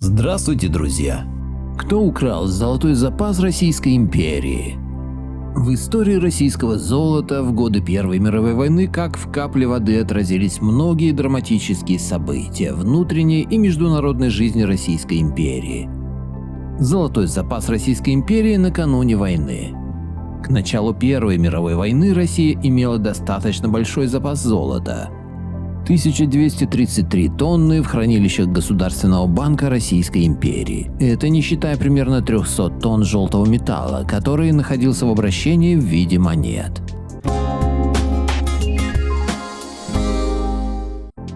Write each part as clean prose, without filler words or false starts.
Здравствуйте, друзья! Кто украл золотой запас Российской империи? В истории российского золота в годы Первой мировой войны как в капле воды отразились многие драматические события внутренней и международной жизни Российской империи. Золотой запас Российской империи накануне войны. К началу Первой мировой войны Россия имела достаточно большой запас золота. 1233 тонны в хранилищах Государственного банка Российской империи. Это не считая примерно 300 тонн желтого металла, который находился в обращении в виде монет.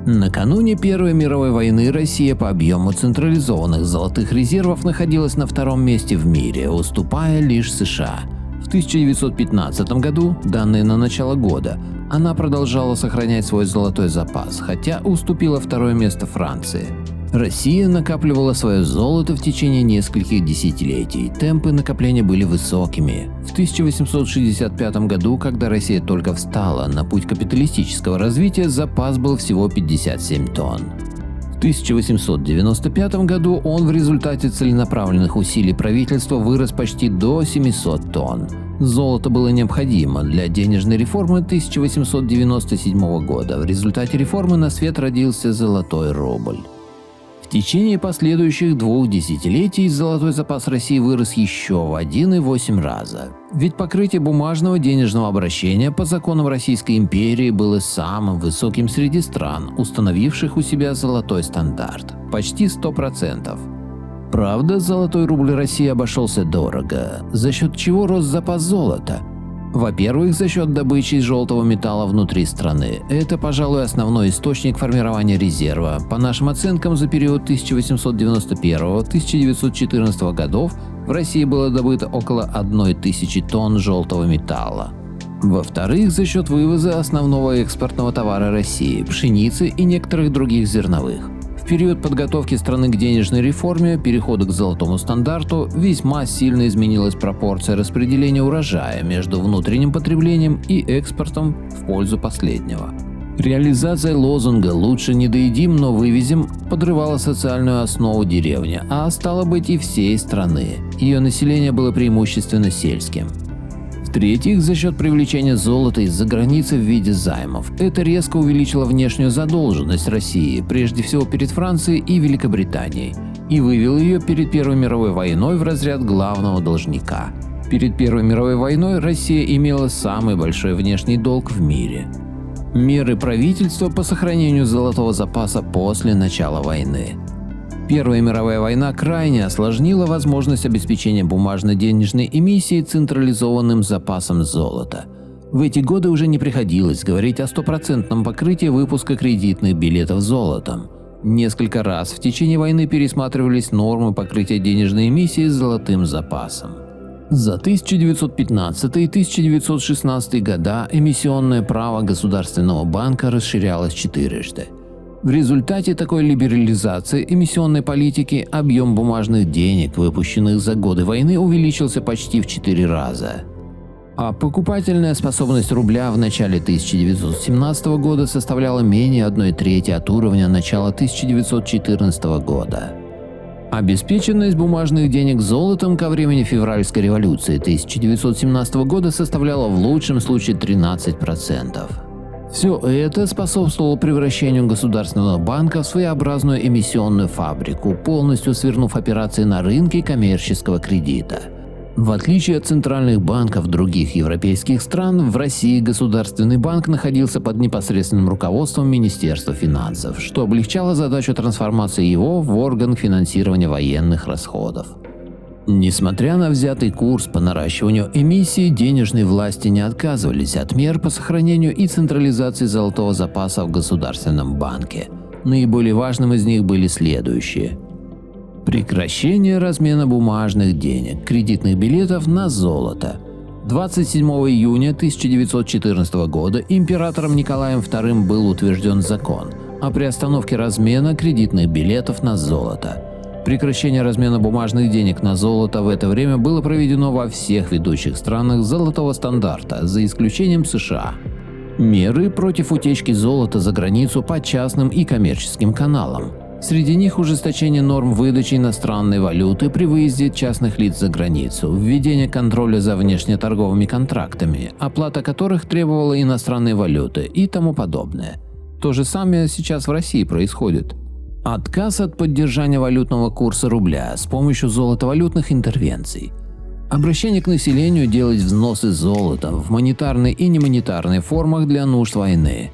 Накануне Первой мировой войны Россия по объему централизованных золотых резервов находилась на втором месте в мире, уступая лишь США. В 1915 году, данные на начало года, она продолжала сохранять свой золотой запас, хотя уступила второе место Франции. Россия накапливала свое золото в течение нескольких десятилетий, темпы накопления были высокими. В 1865 году, когда Россия только встала на путь капиталистического развития, запас был всего 57 тонн. В 1895 году он в результате целенаправленных усилий правительства вырос почти до 700 тонн. Золото было необходимо для денежной реформы 1897 года. В результате реформы на свет родился золотой рубль. В течение последующих 2 десятилетий золотой запас России вырос еще в 1,8 раза. Ведь покрытие бумажного денежного обращения по законам Российской империи было самым высоким среди стран, установивших у себя золотой стандарт – почти 100%. Правда, золотой рубль России обошелся дорого, за счет чего рос запас золота. Во-первых, за счет добычи желтого металла внутри страны. Это, пожалуй, основной источник формирования резерва. По нашим оценкам, за период 1891-1914 годов в России было добыто около 1000 тонн желтого металла. Во-вторых, за счет вывоза основного экспортного товара России – пшеницы и некоторых других зерновых. В период подготовки страны к денежной реформе, перехода к золотому стандарту, весьма сильно изменилась пропорция распределения урожая между внутренним потреблением и экспортом в пользу последнего. Реализация лозунга «Лучше не доедим, но вывезем» подрывала социальную основу деревни, а стало быть и всей страны. Ее население было преимущественно сельским. В-третьих, за счет привлечения золота из-за границы в виде займов. Это резко увеличило внешнюю задолженность России, прежде всего перед Францией и Великобританией, и вывело ее перед Первой мировой войной в разряд главного должника. Перед Первой мировой войной Россия имела самый большой внешний долг в мире. Меры правительства по сохранению золотого запаса после начала войны. Первая мировая война крайне осложнила возможность обеспечения бумажно-денежной эмиссии централизованным запасом золота. В эти годы уже не приходилось говорить о 100% покрытии выпуска кредитных билетов золотом. Несколько раз в течение войны пересматривались нормы покрытия денежной эмиссии золотым запасом. За 1915 и 1916 года эмиссионное право Государственного банка расширялось 4-жды. В результате такой либерализации эмиссионной политики объем бумажных денег, выпущенных за годы войны, увеличился почти в 4 раза. А покупательная способность рубля в начале 1917 года составляла менее 1/3 от уровня начала 1914 года. Обеспеченность бумажных денег золотом ко времени февральской революции 1917 года составляла в лучшем случае 13%. Все это способствовало превращению Государственного банка в своеобразную эмиссионную фабрику, полностью свернув операции на рынке коммерческого кредита. В отличие от центральных банков других европейских стран, в России Государственный банк находился под непосредственным руководством Министерства финансов, что облегчало задачу трансформации его в орган финансирования военных расходов. Несмотря на взятый курс по наращиванию эмиссии, денежные власти не отказывались от мер по сохранению и централизации золотого запаса в Государственном банке. Наиболее важным из них были следующие. Прекращение размена бумажных денег, кредитных билетов на золото. 27 июня 1914 года императором Николаем II был утвержден закон о приостановке размена кредитных билетов на золото. Прекращение размена бумажных денег на золото в это время было проведено во всех ведущих странах золотого стандарта, за исключением США. Меры против утечки золота за границу по частным и коммерческим каналам. Среди них ужесточение норм выдачи иностранной валюты при выезде частных лиц за границу, введение контроля за внешнеторговыми контрактами, оплата которых требовала иностранной валюты и тому подобное. То же самое сейчас в России происходит. Отказ от поддержания валютного курса рубля с помощью золотовалютных интервенций. Обращение к населению делать взносы золотом в монетарной и немонетарной формах для нужд войны.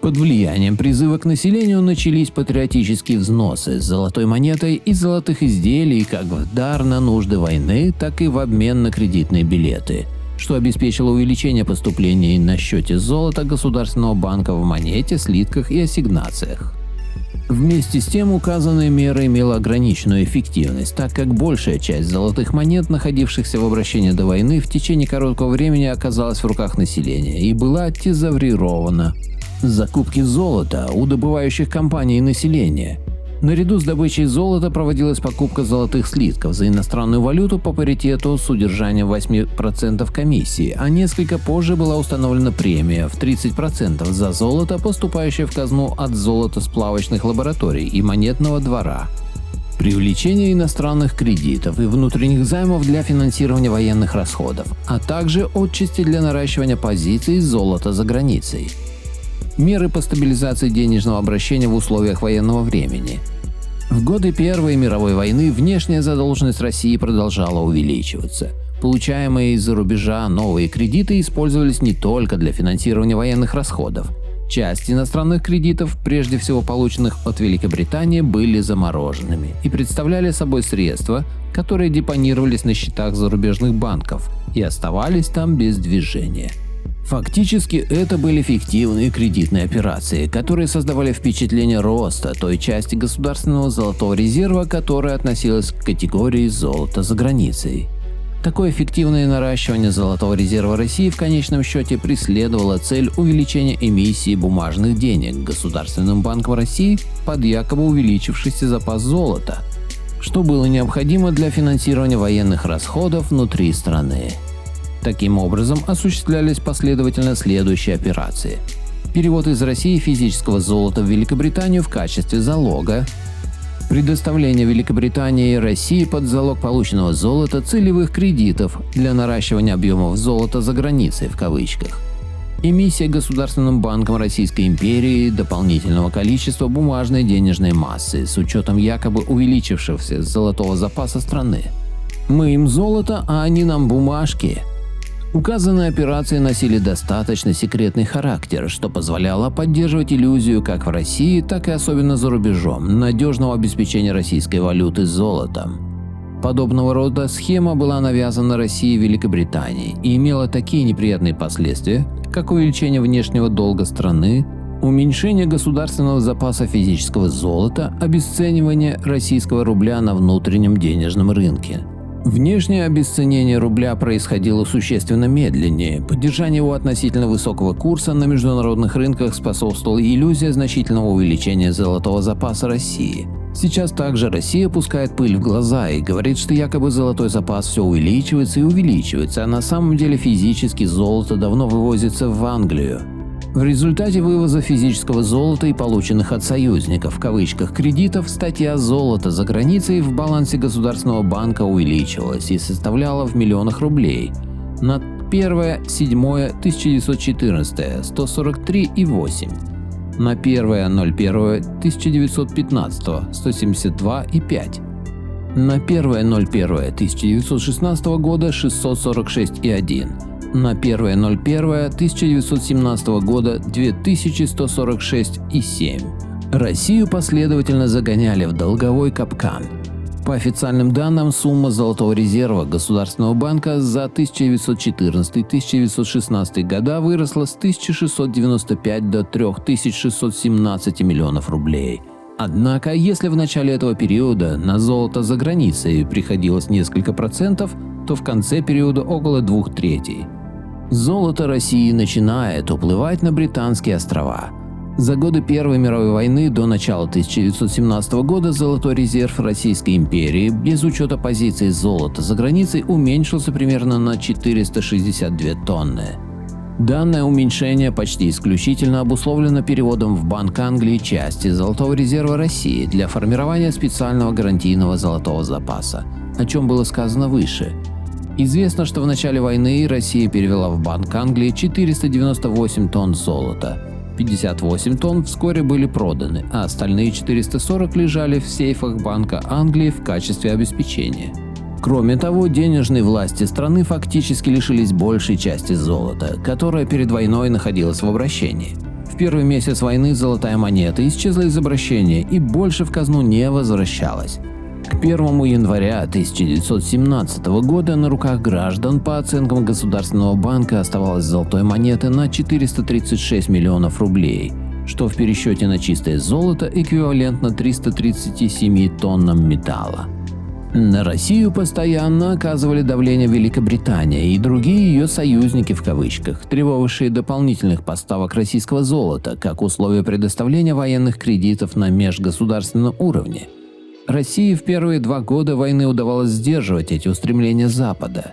Под влиянием призыва к населению начались патриотические взносы с золотой монетой и золотых изделий как в дар на нужды войны, так и в обмен на кредитные билеты, что обеспечило увеличение поступлений на счете золота Государственного банка в монете, слитках и ассигнациях. Вместе с тем указанная мера имела ограниченную эффективность, так как большая часть золотых монет, находившихся в обращении до войны, в течение короткого времени оказалась в руках населения и была тезаврирована. Закупки золота у добывающих компаний и населения. Наряду с добычей золота проводилась покупка золотых слитков за иностранную валюту по паритету с удержанием 8% комиссии, а несколько позже была установлена премия в 30% за золото, поступающее в казну от золотосплавочных лабораторий и монетного двора. Привлечение иностранных кредитов и внутренних займов для финансирования военных расходов, а также отчасти для наращивания позиций золота за границей. Меры по стабилизации денежного обращения в условиях военного времени. В годы Первой мировой войны внешняя задолженность России продолжала увеличиваться. Получаемые из-за рубежа новые кредиты использовались не только для финансирования военных расходов. Часть иностранных кредитов, прежде всего полученных от Великобритании, были замороженными и представляли собой средства, которые депонировались на счетах зарубежных банков и оставались там без движения. Фактически это были фиктивные кредитные операции, которые создавали впечатление роста той части государственного золотого резерва, которая относилась к категории золота за границей. Такое эффективное наращивание золотого резерва России в конечном счете преследовало цель увеличения эмиссии бумажных денег Государственным банком России под якобы увеличившийся запас золота, что было необходимо для финансирования военных расходов внутри страны. Таким образом осуществлялись последовательно следующие операции. Перевод из России физического золота в Великобританию в качестве залога, предоставление Великобритании и России под залог полученного золота целевых кредитов для наращивания объемов золота за границей в кавычках, эмиссия Государственным банком Российской империи дополнительного количества бумажной денежной массы с учетом якобы увеличившегося золотого запаса страны. Мы им золото, а они нам бумажки. Указанные операции носили достаточно секретный характер, что позволяло поддерживать иллюзию как в России, так и особенно за рубежом надежного обеспечения российской валюты золотом. Подобного рода схема была навязана России и Великобритании и имела такие неприятные последствия, как увеличение внешнего долга страны, уменьшение государственного запаса физического золота, обесценивание российского рубля на внутреннем денежном рынке. Внешнее обесценение рубля происходило существенно медленнее. Поддержание его относительно высокого курса на международных рынках способствовала иллюзия значительного увеличения золотого запаса России. Сейчас также Россия пускает пыль в глаза и говорит, что якобы золотой запас все увеличивается и увеличивается, а на самом деле физически золото давно вывозится в Англию. В результате вывоза физического золота и полученных от союзников в кавычках кредитов статья золота за границей в балансе Государственного банка увеличилась и составляла в миллионах рублей. На 1.07.1914 – 143,8. На 1.01.1915 – 172,5. На 1.01.1916 года – 646,1. На 1.01.1917 года 2146,7. Россию последовательно загоняли в долговой капкан. По официальным данным, сумма золотого резерва Государственного банка за 1914-1916 года выросла с 1695 до 3617 миллионов рублей. Однако, если в начале этого периода на золото за границей приходилось несколько процентов, то в конце периода около 2/3. Золото России начинает уплывать на Британские острова. За годы Первой мировой войны до начала 1917 года золотой резерв Российской империи без учета позиций золота за границей уменьшился примерно на 462 тонны. Данное уменьшение почти исключительно обусловлено переводом в Банк Англии части Золотого резерва России для формирования специального гарантийного золотого запаса, о чем было сказано выше. Известно, что в начале войны Россия перевела в Банк Англии 498 тонн золота. 58 тонн вскоре были проданы, а остальные 440 лежали в сейфах Банка Англии в качестве обеспечения. Кроме того, денежные власти страны фактически лишились большей части золота, которое перед войной находилось в обращении. В первый месяц войны золотая монета исчезла из обращения и больше в казну не возвращалась. К 1 января 1917 года на руках граждан, по оценкам Государственного банка, оставалось золотой монеты на 436 миллионов рублей, что в пересчете на чистое золото эквивалентно 337 тоннам металла. На Россию постоянно оказывали давление Великобритания и другие ее «союзники» в кавычках, требовавшие дополнительных поставок российского золота как условие предоставления военных кредитов на межгосударственном уровне. России в первые 2 года войны удавалось сдерживать эти устремления Запада.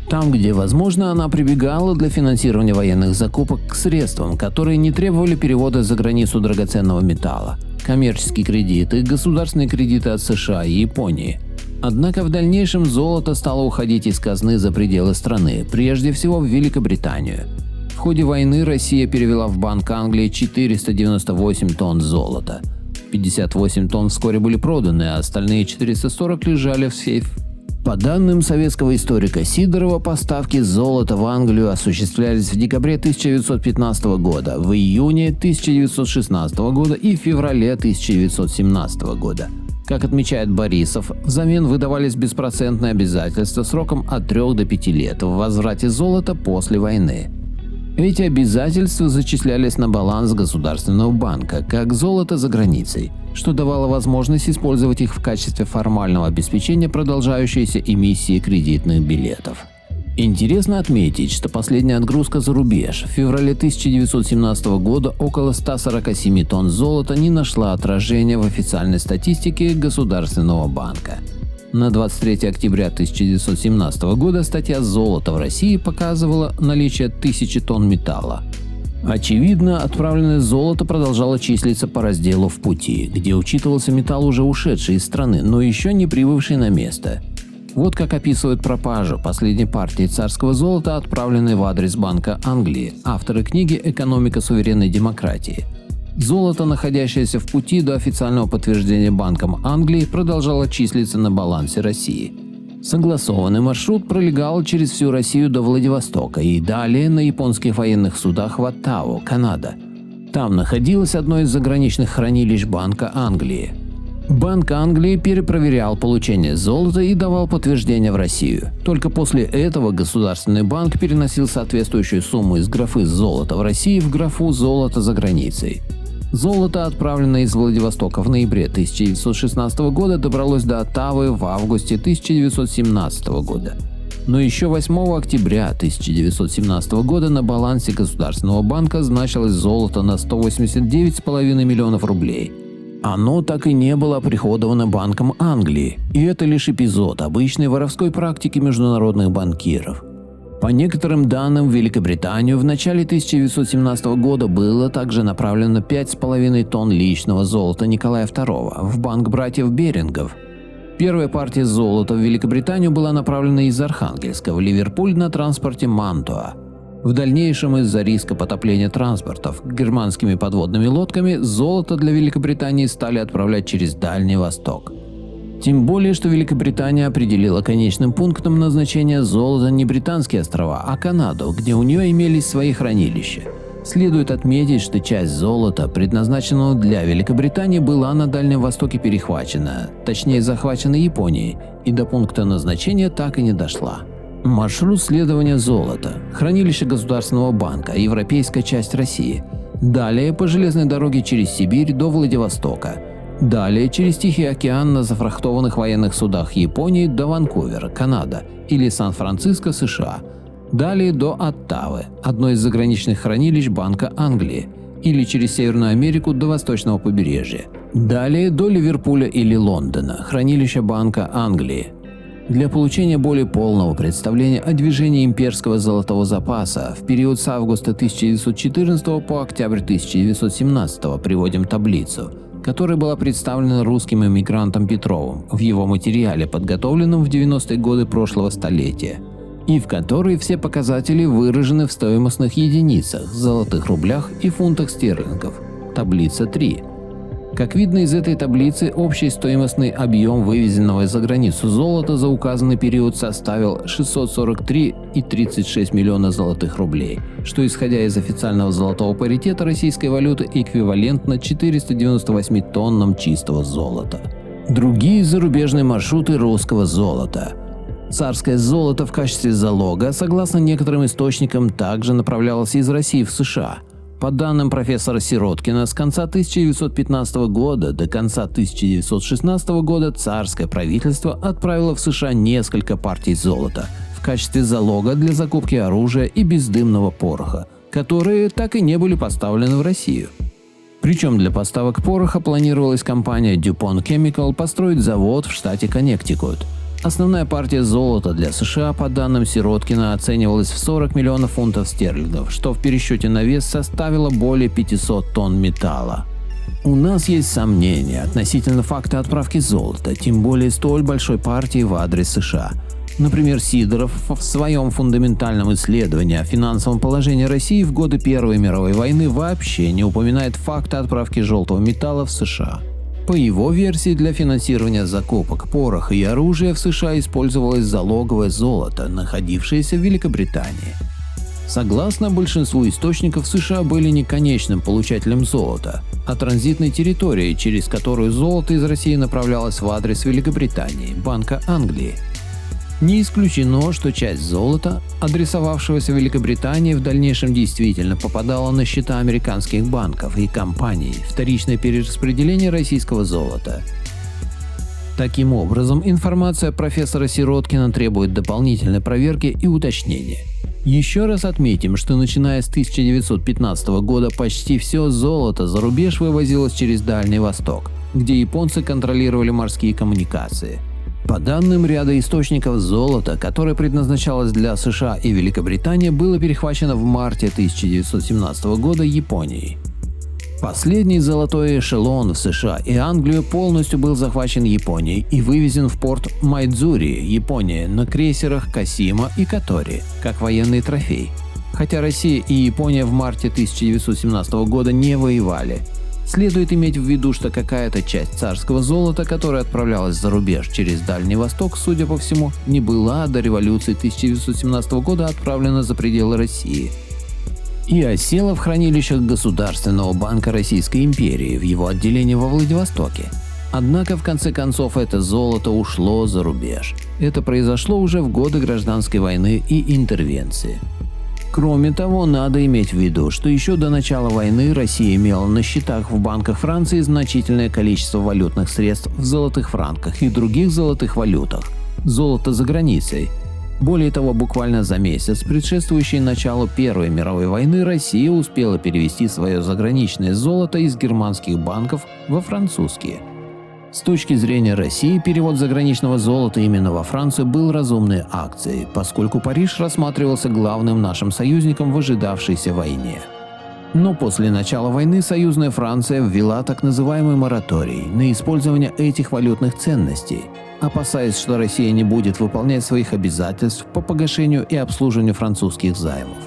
Там, где возможно, она прибегала для финансирования военных закупок к средствам, которые не требовали перевода за границу драгоценного металла, коммерческие кредиты, государственные кредиты от США и Японии. Однако в дальнейшем золото стало уходить из казны за пределы страны, прежде всего в Великобританию. В ходе войны Россия перевела в Банк Англии 498 тонн золота. 58 тонн вскоре были проданы, а остальные 440 лежали в сейф. По данным советского историка Сидорова, поставки золота в Англию осуществлялись в декабре 1915 года, в июне 1916 года и феврале 1917 года. Как отмечает Борисов, взамен выдавались беспроцентные обязательства сроком от 3 до 5 лет в возврате золота после войны. Эти обязательства зачислялись на баланс Государственного банка, как золото за границей, что давало возможность использовать их в качестве формального обеспечения продолжающейся эмиссии кредитных билетов. Интересно отметить, что последняя отгрузка за рубеж в феврале 1917 года около 147 тонн золота не нашла отражения в официальной статистике Государственного банка. На 23 октября 1917 года статья «Золото в России» показывала наличие 1000 тонн металла. Очевидно, отправленное золото продолжало числиться по разделу «В пути», где учитывался металл, уже ушедший из страны, но еще не прибывший на место. Вот как описывают пропажу последней партии царского золота, отправленной в адрес Банка Англии, авторы книги «Экономика суверенной демократии». Золото, находящееся в пути до официального подтверждения Банком Англии, продолжало числиться на балансе России. Согласованный маршрут пролегал через всю Россию до Владивостока и далее на японских военных судах в Оттаву, Канада. Там находилось одно из заграничных хранилищ Банка Англии. Банк Англии перепроверял получение золота и давал подтверждение в Россию. Только после этого Государственный банк переносил соответствующую сумму из графы «Золото в России» в графу «Золото за границей». Золото, отправленное из Владивостока в ноябре 1916 года, добралось до Оттавы в августе 1917 года. Но еще 8 октября 1917 года на балансе Государственного банка значилось золото на 189,5 миллионов рублей. Оно так и не было оприходовано Банком Англии, и это лишь эпизод обычной воровской практики международных банкиров. По некоторым данным, в Великобританию в начале 1917 года было также направлено 5,5 тонн личного золота Николая II в банк братьев Берингов. Первая партия золота в Великобританию была направлена из Архангельска в Ливерпуль на транспорте «Мантуа». В дальнейшем из-за риска потопления транспортов германскими подводными лодками золото для Великобритании стали отправлять через Дальний Восток. Тем более, что Великобритания определила конечным пунктом назначения золота не Британские острова, а Канаду, где у нее имелись свои хранилища. Следует отметить, что часть золота, предназначенного для Великобритании, была на Дальнем Востоке перехвачена, точнее захвачена Японией, и до пункта назначения так и не дошла. Маршрут следования золота. Хранилище Государственного банка, европейская часть России. Далее по железной дороге через Сибирь до Владивостока. Далее через Тихий океан на зафрахтованных военных судах Японии до Ванкувера, Канада, или Сан-Франциско, США. Далее до Оттавы, одной из заграничных хранилищ Банка Англии, или через Северную Америку до Восточного побережья. Далее до Ливерпуля или Лондона, хранилища Банка Англии. Для получения более полного представления о движении имперского золотого запаса в период с августа 1914 по октябрь 1917 приводим таблицу, которая была представлена русским эмигрантом Петровым в его материале, подготовленном в 90-е годы прошлого столетия, и в которой все показатели выражены в стоимостных единицах, золотых рублях и фунтах стерлингов. Таблица 3. Как видно из этой таблицы, общий стоимостный объем вывезенного за границу золота за указанный период составил 643,36 миллиона золотых рублей, что, исходя из официального золотого паритета российской валюты, эквивалентно 498 тоннам чистого золота. Другие зарубежные маршруты русского золота. Царское золото в качестве залога, согласно некоторым источникам, также направлялось из России в США. По данным профессора Сироткина, с конца 1915 года до конца 1916 года царское правительство отправило в США несколько партий золота в качестве залога для закупки оружия и бездымного пороха, которые так и не были поставлены в Россию. Причем для поставок пороха планировалась компания DuPont Chemical построить завод в штате Коннектикут. Основная партия золота для США, по данным Сироткина, оценивалась в 40 миллионов фунтов стерлингов, что в пересчете на вес составило более 500 тонн металла. У нас есть сомнения относительно факта отправки золота, тем более столь большой партии в адрес США. Например, Сидоров в своем фундаментальном исследовании о финансовом положении России в годы Первой мировой войны вообще не упоминает факта отправки желтого металла в США. По его версии, для финансирования закупок пороха и оружия в США использовалось залоговое золото, находившееся в Великобритании. Согласно большинству источников, США были не конечным получателем золота, а транзитной территорией, через которую золото из России направлялось в адрес Великобритании, Банка Англии. Не исключено, что часть золота, адресовавшегося в Великобритании, в дальнейшем действительно попадала на счета американских банков и компаний, вторичное перераспределение российского золота. Таким образом, информация профессора Сироткина требует дополнительной проверки и уточнения. Еще раз отметим, что начиная с 1915 года почти все золото за рубеж вывозилось через Дальний Восток, где японцы контролировали морские коммуникации. По данным ряда источников, золото, которое предназначалось для США и Великобритании, было перехвачено в марте 1917 года Японией. Последний золотой эшелон в США и Англию полностью был захвачен Японией и вывезен в порт Майдзури, Япония, на крейсерах Касима и Катори, как военный трофей. Хотя Россия и Япония в марте 1917 года не воевали. Следует иметь в виду, что какая-то часть царского золота, которая отправлялась за рубеж через Дальний Восток, судя по всему, не была до революции 1917 года отправлена за пределы России и осела в хранилищах Государственного банка Российской империи в его отделении во Владивостоке. Однако в конце концов это золото ушло за рубеж. Это произошло уже в годы гражданской войны и интервенции. Кроме того, надо иметь в виду, что еще до начала войны Россия имела на счетах в банках Франции значительное количество валютных средств в золотых франках и других золотых валютах, золото за границей. Более того, буквально за месяц, предшествующий началу Первой мировой войны, Россия успела перевести свое заграничное золото из германских банков во французские. С точки зрения России, перевод заграничного золота именно во Францию был разумной акцией, поскольку Париж рассматривался главным нашим союзником в ожидавшейся войне. Но после начала войны союзная Франция ввела так называемый мораторий на использование этих валютных ценностей, опасаясь, что Россия не будет выполнять своих обязательств по погашению и обслуживанию французских займов.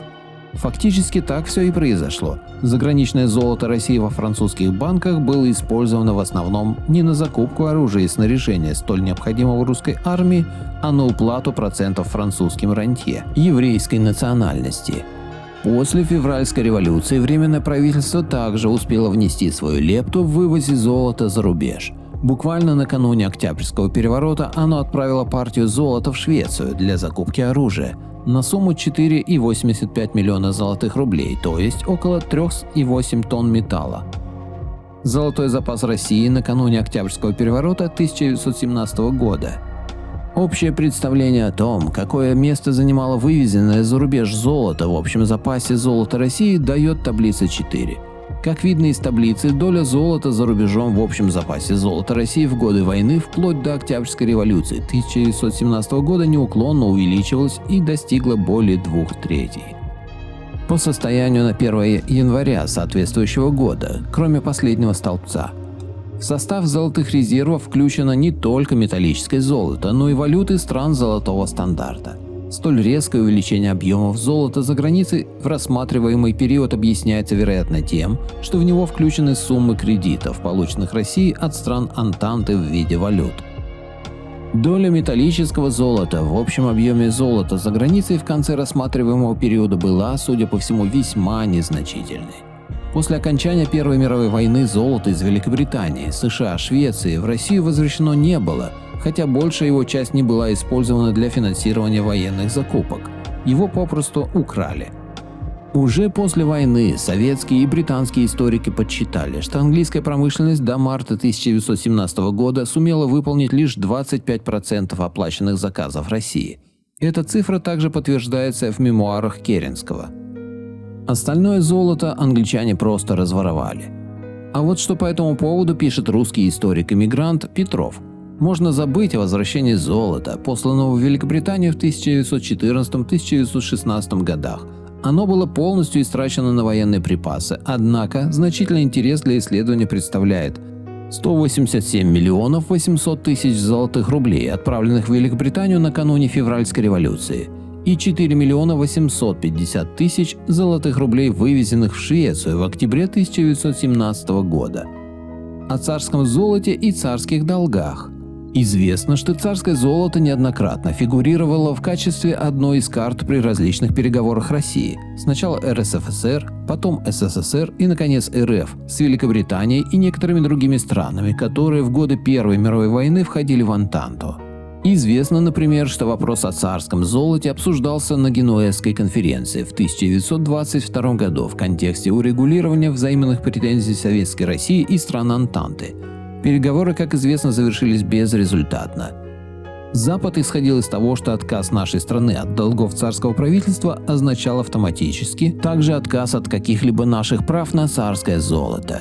Фактически так все и произошло. Заграничное золото России во французских банках было использовано в основном не на закупку оружия и снаряжения, столь необходимого русской армии, а на уплату процентов французским рантье еврейской национальности. После февральской революции Временное правительство также успело внести свою лепту в вывозе золота за рубеж. Буквально накануне Октябрьского переворота оно отправило партию золота в Швецию для закупки оружия на сумму 4,85 миллиона золотых рублей, то есть около 3,8 тонн металла. Золотой запас России накануне Октябрьского переворота 1917 года. Общее представление о том, какое место занимало вывезенное за рубеж золото в общем запасе золота России, дает таблица 4. Как видно из таблицы, доля золота за рубежом в общем запасе золота России в годы войны вплоть до Октябрьской революции 1917 года неуклонно увеличивалась и достигла более 2/3. По состоянию на 1 января соответствующего года, кроме последнего столбца, в состав золотых резервов включено не только металлическое золото, но и валюты стран золотого стандарта. Столь резкое увеличение объемов золота за границей в рассматриваемый период объясняется, вероятно, тем, что в него включены суммы кредитов, полученных Россией от стран Антанты в виде валют. Доля металлического золота в общем объеме золота за границей в конце рассматриваемого периода была, судя по всему, весьма незначительной. После окончания Первой мировой войны золото из Великобритании, США, Швеции в Россию возвращено не было, хотя большая его часть не была использована для финансирования военных закупок. Его попросту украли. Уже после войны советские и британские историки подсчитали, что английская промышленность до марта 1917 года сумела выполнить лишь 25% оплаченных заказов России. Эта цифра также подтверждается в мемуарах Керенского. Остальное золото англичане просто разворовали. А вот что по этому поводу пишет русский историк-эмигрант Петров. Можно забыть о возвращении золота, посланного в Великобританию в 1914-1916 годах. Оно было полностью истрачено на военные припасы, однако значительный интерес для исследования представляет 187 миллионов 800 тысяч золотых рублей, отправленных в Великобританию накануне февральской революции, и 4 миллиона 850 тысяч золотых рублей, вывезенных в Швецию в октябре 1917 года. О царском золоте и царских долгах. Известно, что царское золото неоднократно фигурировало в качестве одной из карт при различных переговорах России. Сначала РСФСР, потом СССР и, наконец, РФ с Великобританией и некоторыми другими странами, которые в годы Первой мировой войны входили в Антанту. Известно, например, что вопрос о царском золоте обсуждался на Генуэзской конференции в 1922 году в контексте урегулирования взаимных претензий Советской России и стран Антанты. Переговоры, как известно, завершились безрезультатно. Запад исходил из того, что отказ нашей страны от долгов царского правительства означал автоматически также отказ от каких-либо наших прав на царское золото.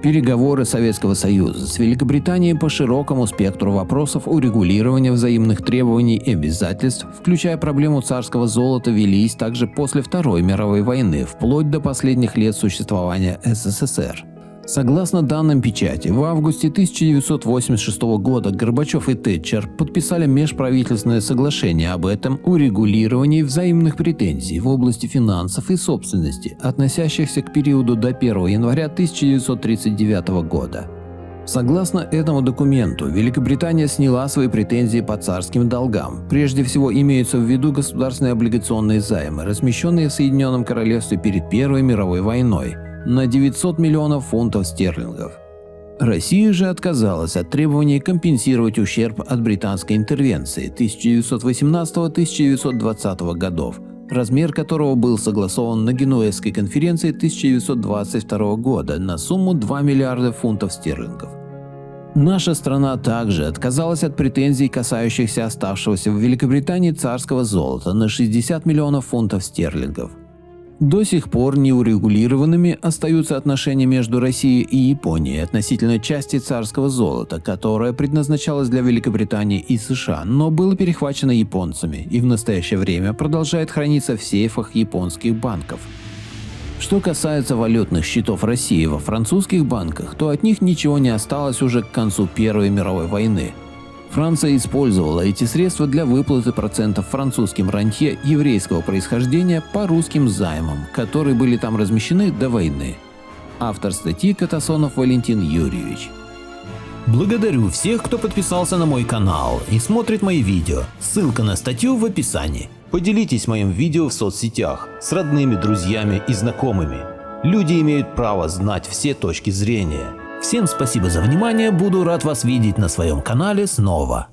Переговоры Советского Союза с Великобританией по широкому спектру вопросов урегулирования взаимных требований и обязательств, включая проблему царского золота, велись также после Второй мировой войны, вплоть до последних лет существования СССР. Согласно данным печати, в августе 1986 года Горбачев и Тэтчер подписали межправительственное соглашение об этом урегулировании взаимных претензий в области финансов и собственности, относящихся к периоду до 1 января 1939 года. Согласно этому документу, Великобритания сняла свои претензии по царским долгам. Прежде всего имеются в виду государственные облигационные займы, размещенные в Соединенном Королевстве перед Первой мировой войной, на 900 миллионов фунтов стерлингов. Россия же отказалась от требования компенсировать ущерб от британской интервенции 1918-1920 годов, размер которого был согласован на Генуэзской конференции 1922 года на сумму 2 миллиарда фунтов стерлингов. Наша страна также отказалась от претензий, касающихся оставшегося в Великобритании царского золота, на 60 миллионов фунтов стерлингов. До сих пор неурегулированными остаются отношения между Россией и Японией относительно части царского золота, которое предназначалось для Великобритании и США, но было перехвачено японцами и в настоящее время продолжает храниться в сейфах японских банков. Что касается валютных счетов России во французских банках, то от них ничего не осталось уже к концу Первой мировой войны. Франция использовала эти средства для выплаты процентов французским рантье еврейского происхождения по русским займам, которые были там размещены до войны. Автор статьи Катасонов Валентин Юрьевич. Благодарю всех, кто подписался на мой канал и смотрит мои видео. Ссылка на статью в описании. Поделитесь моим видео в соцсетях с родными, друзьями и знакомыми. Люди имеют право знать все точки зрения. Всем спасибо за внимание, буду рад вас видеть на своем канале снова.